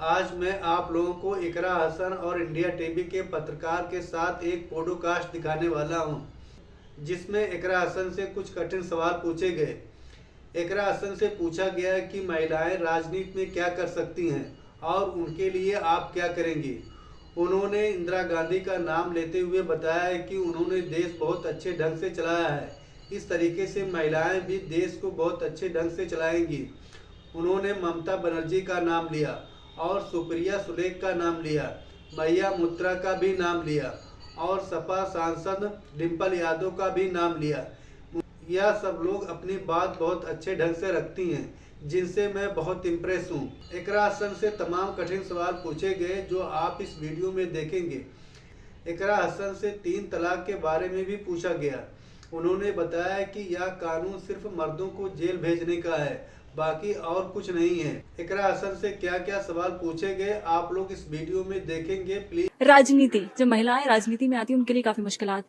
आज मैं आप लोगों को इकरा हसन और इंडिया टीवी के पत्रकार के साथ एक पॉडकास्ट दिखाने वाला हूं, जिसमें इकरा हसन से कुछ कठिन सवाल पूछे गए। इकरा हसन से पूछा गया कि महिलाएं राजनीति में क्या कर सकती हैं और उनके लिए आप क्या करेंगे। उन्होंने इंदिरा गांधी का नाम लेते हुए बताया कि उन्होंने देश बहुत अच्छे ढंग से चलाया है। इस तरीके से महिलाएं भी देश को बहुत अच्छे ढंग से चलाएंगी। उन्होंने ममता बनर्जी का नाम लिया और सुप्रिया सुलेख का नाम लिया, मैया मुत्रा का भी नाम लिया और सपा सांसद डिम्पल यादव का भी नाम लिया। यह सब लोग अपनी बात बहुत अच्छे ढंग से रखती हैं, जिनसे मैं बहुत इम्प्रेस हूँ। इकरा हसन से तमाम कठिन सवाल पूछे गए जो आप इस वीडियो में देखेंगे। इकरा हसन से 3 तलाक के बारे में भी पूछा गया। उन्होंने बताया कि यह कानून सिर्फ मर्दों को जेल भेजने का है, बाकी और कुछ नहीं है। इकरा हसन से क्या क्या सवाल पूछे गए आप लोग इस वीडियो में देखेंगे। प्लीज। राजनीति, जब महिलाएं राजनीति में आती हैं उनके लिए काफी मुश्किलात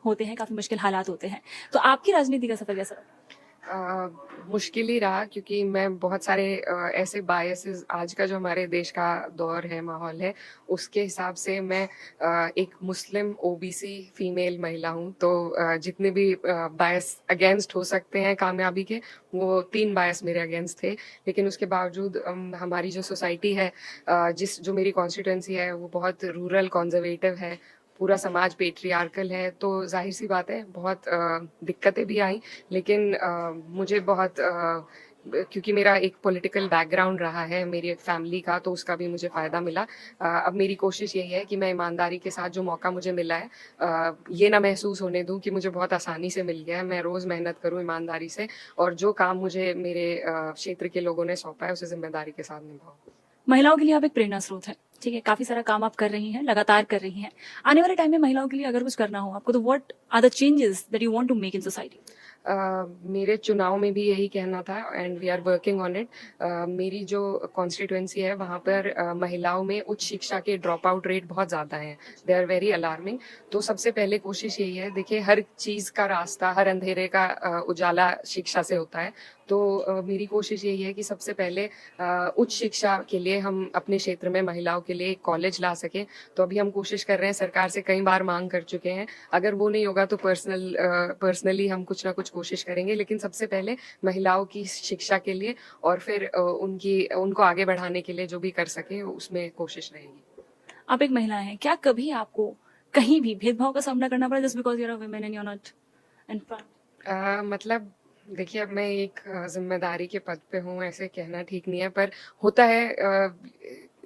होते हैं, काफी मुश्किल हालात होते हैं। तो आपकी राजनीति का सफर कैसा रहा? मुश्किल ही रहा, क्योंकि मैं बहुत सारे ऐसे बायसेस, आज का जो हमारे देश का दौर है, माहौल है, उसके हिसाब से मैं एक मुस्लिम ओबीसी फीमेल महिला हूँ। तो जितने भी बायस अगेंस्ट हो सकते हैं कामयाबी के, वो 3 बायस मेरे अगेंस्ट थे। लेकिन उसके बावजूद हमारी जो सोसाइटी है, जो मेरी कॉन्स्टिट्यूएंसी है, वो बहुत रूरल कंजर्वेटिव है, पूरा समाज पेट्रियार्कल है। तो जाहिर सी बात है बहुत दिक्कतें भी आई, लेकिन मुझे बहुत क्योंकि मेरा एक पॉलिटिकल बैकग्राउंड रहा है मेरी फैमिली का, तो उसका भी मुझे फ़ायदा मिला। अब मेरी कोशिश यही है कि मैं ईमानदारी के साथ जो मौका मुझे मिला है, ये ना महसूस होने दूं कि मुझे बहुत आसानी से मिल गया है। मैं रोज़ मेहनत करूं ईमानदारी से, और जो काम मुझे मेरे क्षेत्र के लोगों ने सौंपा है उसे जिम्मेदारी के साथ निभाऊं। महिलाओं के लिए आप एक प्रेरणा स्रोत है, ठीक है, काफी सारा काम आप कर रही हैं, लगातार कर रही हैं। आने वाले टाइम में महिलाओं के लिए अगर कुछ करना हो आपको, तो what are the changes that you want to make in society? मेरे चुनाव में भी यही कहना था, and we are working on it. मेरी जो कॉन्स्टिट्यूएंसी है, वहाँ पर महिलाओं में उच्च शिक्षा के ड्रॉप आउट रेट बहुत ज़्यादा हैं। They are very alarming. तो सबसे पहले कोशिश यही है, देखिए, हर चीज़ का रास्ता, हर अंधेरे का उजाला शिक्षा से होता है। तो मेरी कोशिश यही है कि सबसे पहले उच्च शिक्षा के लिए हम अपने क्षेत्र में महिलाओं के लिए एक कॉलेज ला सकें। तो अभी हम कोशिश कर रहे हैं, सरकार से कई बार मांग कर चुके हैं। अगर वो नहीं होगा तो पर्सनली हम कुछ ना कुछ कोशिश करेंगे, लेकिन सबसे पहले महिलाओं की शिक्षा के लिए, और फिर उनको आगे बढ़ाने के लिए जो भी कर सके उसमें कोशिश रहेगी। आप एक महिला हैं, क्या कभी आपको कहीं भी भेदभाव का सामना करना पड़ा just because you are a women and you are not in front? मतलब देखिए, अब मैं एक जिम्मेदारी के पद पे हूँ, ऐसे कहना ठीक नहीं है, पर होता है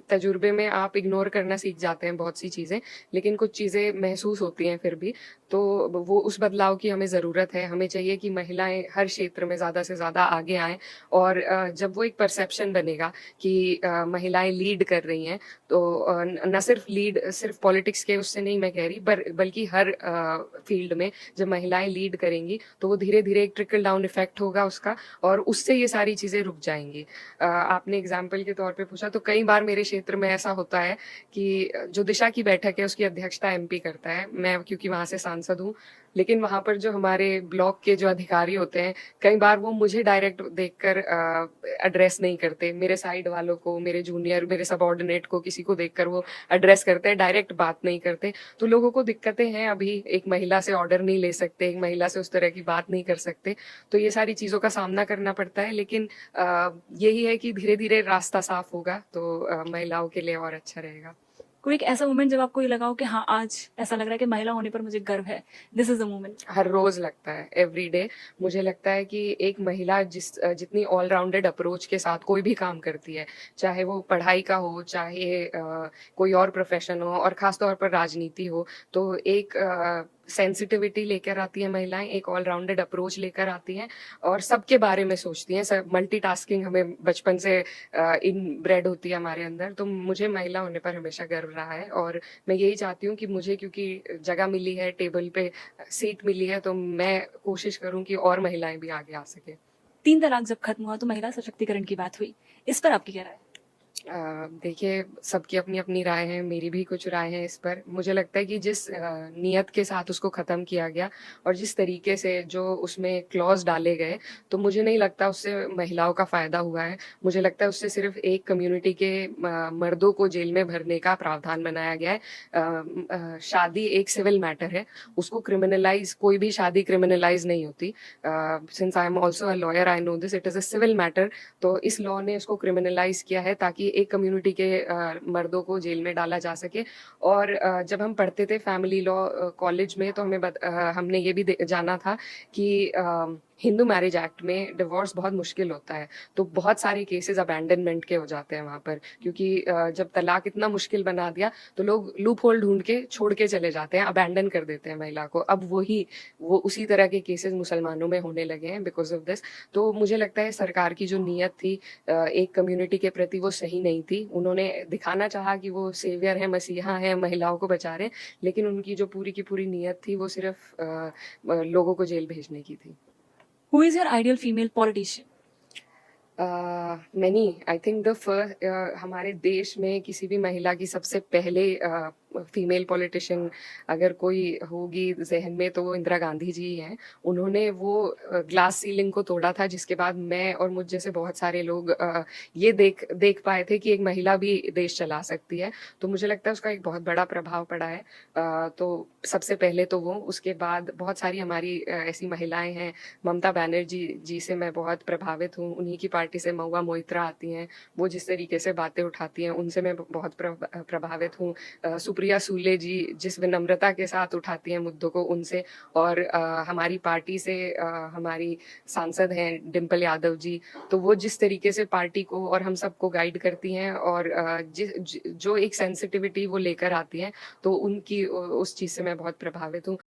तजुर्बे में आप इग्नोर करना सीख जाते हैं बहुत सी चीज़ें, लेकिन कुछ चीज़ें महसूस होती हैं फिर भी। तो वो उस बदलाव की हमें ज़रूरत है। हमें चाहिए कि महिलाएं हर क्षेत्र में ज़्यादा से ज़्यादा आगे आएँ, और जब वो एक परसेप्शन बनेगा कि महिलाएं लीड कर रही हैं, तो न सिर्फ लीड सिर्फ पॉलिटिक्स के उससे नहीं मैं कह रही, बल्कि हर फील्ड में जब महिलाएं लीड करेंगी, तो वो धीरे धीरे एक ट्रिकल डाउन इफेक्ट होगा उसका, और उससे ये सारी चीज़ें रुक जाएंगी। आपने एग्जाम्पल के तौर पे पूछा, तो कई बार मेरे क्षेत्र में ऐसा होता है कि जो दिशा की बैठक है उसकी अध्यक्षता एमपी करता है, मैं क्योंकि वहां से सांसद हूँ। लेकिन वहां पर जो हमारे ब्लॉक के जो अधिकारी होते हैं, कई बार वो मुझे डायरेक्ट देखकर एड्रेस नहीं करते, मेरे साइड वालों को, मेरे जूनियर, मेरे सबऑर्डिनेट को, किसी को देखकर वो एड्रेस करते हैं, डायरेक्ट बात नहीं करते। तो लोगों को दिक्कतें हैं, अभी एक महिला से ऑर्डर नहीं ले सकते, एक महिला से उस तरह की बात नहीं कर सकते। तो ये सारी चीज़ों का सामना करना पड़ता है, लेकिन यही है कि धीरे धीरे रास्ता साफ होगा तो महिलाओं के लिए और अच्छा रहेगा। कोई एक ऐसा मोमेंट जब आपको ये लगा हो कि हाँ, आज ऐसा लग रहा है कि महिला होने पर मुझे गर्व है, दिस इज द मोमेंट? हर रोज लगता है, एवरी डे। मुझे लगता है कि एक महिला जितनी ऑलराउंडेड अप्रोच के साथ कोई भी काम करती है, चाहे वो पढ़ाई का हो, चाहे कोई और प्रोफेशन हो, और खास तौर पर राजनीति हो, तो एक सेंसिटिविटी लेकर आती है महिलाएं, एक ऑलराउंडेड अप्रोच लेकर आती हैं, और सबके बारे में सोचती हैं। सब मल्टीटास्किंग हमें बचपन से इनब्रेड होती है हमारे अंदर। तो मुझे महिला होने पर हमेशा गर्व रहा है, और मैं यही चाहती हूँ कि मुझे, क्योंकि जगह मिली है, टेबल पे सीट मिली है, तो मैं कोशिश करूं कि और महिलाएं भी आगे आ सके। 3 तलाक जब खत्म हुआ तो महिला सशक्तिकरण की बात हुई, इस पर आपकी क्या राय है? देखिए, सबकी अपनी-अपनी राय है, मेरी भी कुछ राय है इस पर। मुझे लगता है कि जिस नियत के साथ उसको ख़त्म किया गया और जिस तरीके से जो उसमें क्लॉज़ डाले गए, तो मुझे नहीं लगता उससे महिलाओं का फ़ायदा हुआ है। मुझे लगता है उससे सिर्फ़ एक कम्युनिटी के मर्दों को जेल में भरने का प्रावधान बनाया गया है। शादी एक सिविल मैटर है, उसको क्रिमिनलाइज़ कोई भी शादी क्रिमिनलाइज़ नहीं होती। Since I am also a lawyer, I know this, it is a civil matter. तो इस लॉ ने उसको क्रिमिनलाइज़ किया है ताकि एक कम्युनिटी के मर्दों को जेल में डाला जा सके। और जब हम पढ़ते थे फैमिली लॉ कॉलेज में, तो हमने ये भी जाना था कि हिंदू मैरिज एक्ट में डिवोर्स बहुत मुश्किल होता है। तो बहुत सारे केसेस अबैंडनमेंट के हो जाते हैं वहाँ पर, क्योंकि जब तलाक इतना मुश्किल बना दिया तो लोग लूप होल ढूंढ के छोड़ के चले जाते हैं, अबैंडन कर देते हैं महिला को। अब वो उसी तरह के केसेस मुसलमानों में होने लगे हैं बिकॉज ऑफ दिस। तो मुझे लगता है सरकार की जो नीयत थी एक कम्युनिटी के प्रति, वो सही नहीं थी। उन्होंने दिखाना चाहा कि वो सेवियर है, मसीहा है, महिलाओं को बचा रहे हैं, लेकिन उनकी जो पूरी की पूरी नीयत थी वो सिर्फ लोगों को जेल भेजने की थी। Who is your ideal female politician? Many I think the first, हमारे देश में किसी भी महिला की सबसे पहले फीमेल पॉलिटिशियन अगर कोई होगी जहन में, तो वो इंदिरा गांधी जी ही हैं। उन्होंने वो ग्लास सीलिंग को तोड़ा था, जिसके बाद मैं और मुझ जैसे बहुत सारे लोग ये देख पाए थे कि एक महिला भी देश चला सकती है। तो मुझे लगता है उसका एक बहुत बड़ा प्रभाव पड़ा है। तो सबसे पहले तो वो, उसके बाद बहुत सारी हमारी ऐसी महिलाएं हैं। ममता बनर्जी जी से मैं बहुत प्रभावित हूँ, उन्हीं की पार्टी से महुआ मोइत्रा आती हैं। वो जिस तरीके से बातें उठाती हैं, उनसे मैं बहुत प्रभावित हूँ। सुप्रिया सूले जी जिस विनम्रता के साथ उठाती हैं मुद्दों को, उनसे। और हमारी पार्टी से हमारी सांसद हैं डिम्पल यादव जी, तो वो जिस तरीके से पार्टी को और हम सबको गाइड करती हैं, और जो एक सेंसिटिविटी वो लेकर आती हैं, तो उनकी उस चीज़ से मैं बहुत प्रभावित हूँ।